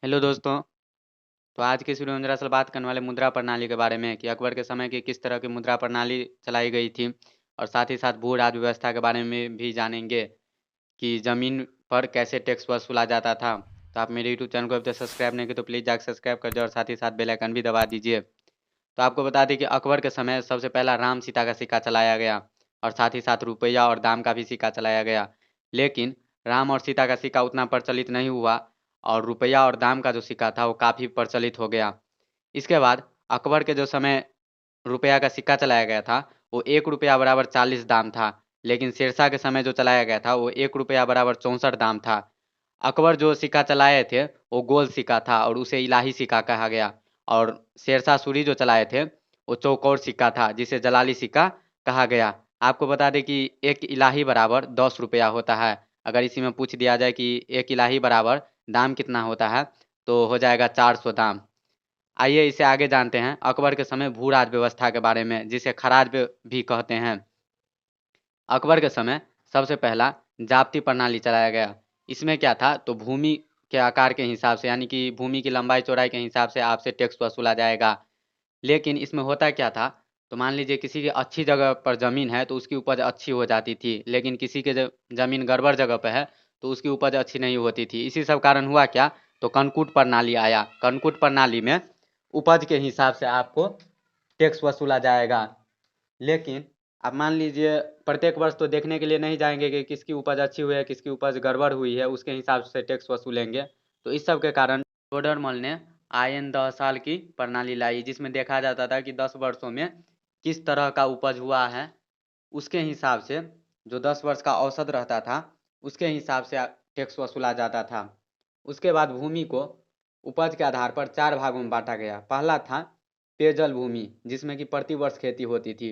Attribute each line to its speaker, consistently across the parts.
Speaker 1: Hello दोस्तों। तो आज के इस वीडियो में दरअसल बात करने वाले मुद्रा प्रणाली के बारे में कि अकबर के समय की किस तरह की मुद्रा प्रणाली चलाई गई थी, और साथ ही साथ भू राज व्यवस्था के बारे में भी जानेंगे कि ज़मीन पर कैसे टैक्स वसूला जाता था। तो आप मेरे यूट्यूब चैनल को अभी तक सब्सक्राइब नहीं किए तो प्लीज़ जाकर सब्सक्राइब कर दीजिए और साथ ही साथ बेल आइकन भी दबा दीजिए। तो आपको बता दें कि अकबर के समय सबसे पहला राम सीता का सिक्का चलाया गया, और साथ ही साथ रुपया और दाम का भी सिक्का चलाया गया। लेकिन राम और सीता का सिक्का उतना प्रचलित नहीं हुआ, और रुपया और दाम का जो सिक्का था वो काफ़ी प्रचलित हो गया। इसके बाद अकबर के जो समय रुपया का सिक्का चलाया गया था, वो 1 रुपया बराबर 40 दाम था। लेकिन शेरशाह के समय जो चलाया गया था वो 1 रुपया बराबर 64 दाम था। अकबर जो सिक्का चलाए थे वो गोल सिक्का था और उसे इलाही सिक्का कहा गया। और शेरशाह सूरी जो चलाए थे वो चौकोर सिक्का था जिसे जलाली सिक्का कहा गया। आपको बता दें कि एक इलाही बराबर 10 रुपया होता है। अगर इसी में पूछ दिया जाए कि एक इलाही बराबर दाम कितना होता है, तो हो जाएगा 400 दाम। आइए इसे आगे जानते हैं अकबर के समय भू राज व्यवस्था के बारे में, जिसे खराज भी कहते हैं। अकबर के समय सबसे पहला जाप्ती प्रणाली चलाया गया। इसमें क्या था, तो भूमि के आकार के हिसाब से, यानी कि भूमि की लंबाई चौड़ाई के हिसाब से आपसे टैक्स वसूला जाएगा। लेकिन इसमें होता क्या था, तो मान लीजिए किसी की अच्छी जगह पर ज़मीन है तो उसकी उपज अच्छी हो जाती थी, लेकिन किसी के ज़मीन गड़बड़ जगह पर है तो उसकी उपज अच्छी नहीं होती थी। इसी सब कारण हुआ क्या, तो कनकूट प्रणाली आया। कनकूट प्रणाली में उपज के हिसाब से आपको टैक्स वसूला जाएगा। लेकिन आप मान लीजिए प्रत्येक वर्ष तो देखने के लिए नहीं जाएंगे कि किसकी उपज अच्छी हुई है किसकी उपज गड़बड़ हुई है, उसके हिसाब से टैक्स वसूलेंगे। तो इस सब के कारण टोडरमल ने आयन 10 साल की प्रणाली लाई, जिसमें देखा जाता था कि 10 वर्षों में किस तरह का उपज हुआ है, उसके हिसाब से जो 10 वर्ष का औसत रहता था उसके हिसाब से टैक्स वसूला जाता था। उसके बाद भूमि को उपज के आधार पर 4 भागों में बांटा गया। पहला था पेयजल भूमि, जिसमें कि प्रति वर्ष खेती होती थी।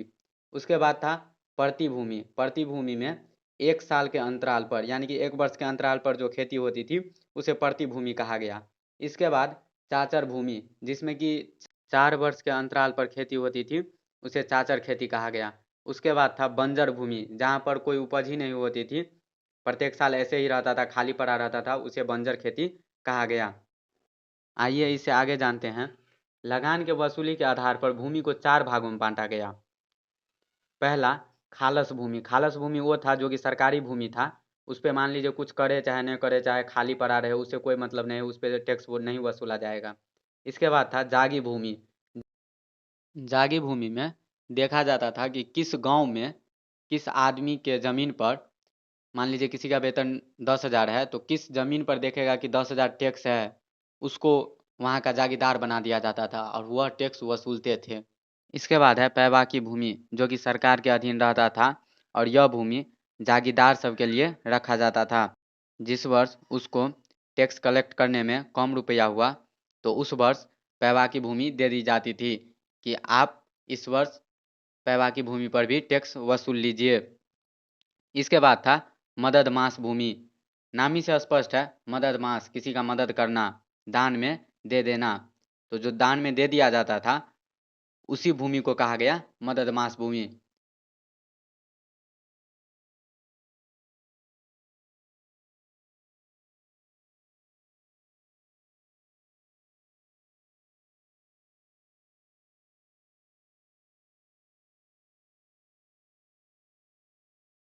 Speaker 1: उसके बाद था प्रतिभूमि। प्रतिभूमि में 1 साल के अंतराल पर, यानी कि 1 वर्ष के अंतराल पर जो खेती होती थी उसे प्रतिभूमि कहा गया। इसके बाद चाचर भूमि, जिसमें कि 4 वर्ष के अंतराल पर खेती होती थी, उसे चाचर खेती कहा गया। उसके बाद था बंजर भूमि, जहाँ पर कोई उपज ही नहीं होती थी, प्रत्येक साल ऐसे ही रहता था, खाली पड़ा रहता था, उसे बंजर खेती कहा गया। आइए इसे आगे जानते हैं। लगान के वसूली के आधार पर भूमि को 4 भागों में बांटा गया। पहला खालस भूमि। खालस भूमि वो था जो कि सरकारी भूमि था, उस पर मान लीजिए कुछ करे चाहे नहीं करे, चाहे खाली पड़ा रहे, उससे कोई मतलब नहीं, उस पर टैक्स वो नहीं वसूला जाएगा। इसके बाद था जागी भूमि। जागी भूमि में देखा जाता था कि किस गांव में किस आदमी के ज़मीन पर, मान लीजिए किसी का वेतन 10,000 है तो किस ज़मीन पर देखेगा कि 10,000 टैक्स है, उसको वहाँ का जागीरदार बना दिया जाता था और वह टैक्स वसूलते थे। इसके बाद है पैबाकी भूमि, जो कि सरकार के अधीन रहता था, और यह भूमि जागीरदार सब के लिए रखा जाता था। जिस वर्ष उसको टैक्स कलेक्ट करने में कम रुपया हुआ तो उस वर्ष पैबाकी भूमि दे दी जाती थी कि आप इस वर्ष पैबाकी भूमि पर भी टैक्स वसूल लीजिए। इसके बाद था मदद मास भूमि। नाम ही से स्पष्ट है, मदद मास, किसी का मदद करना, दान में दे देना। तो जो दान में दे दिया जाता था उसी भूमि को कहा गया मदद मास भूमि।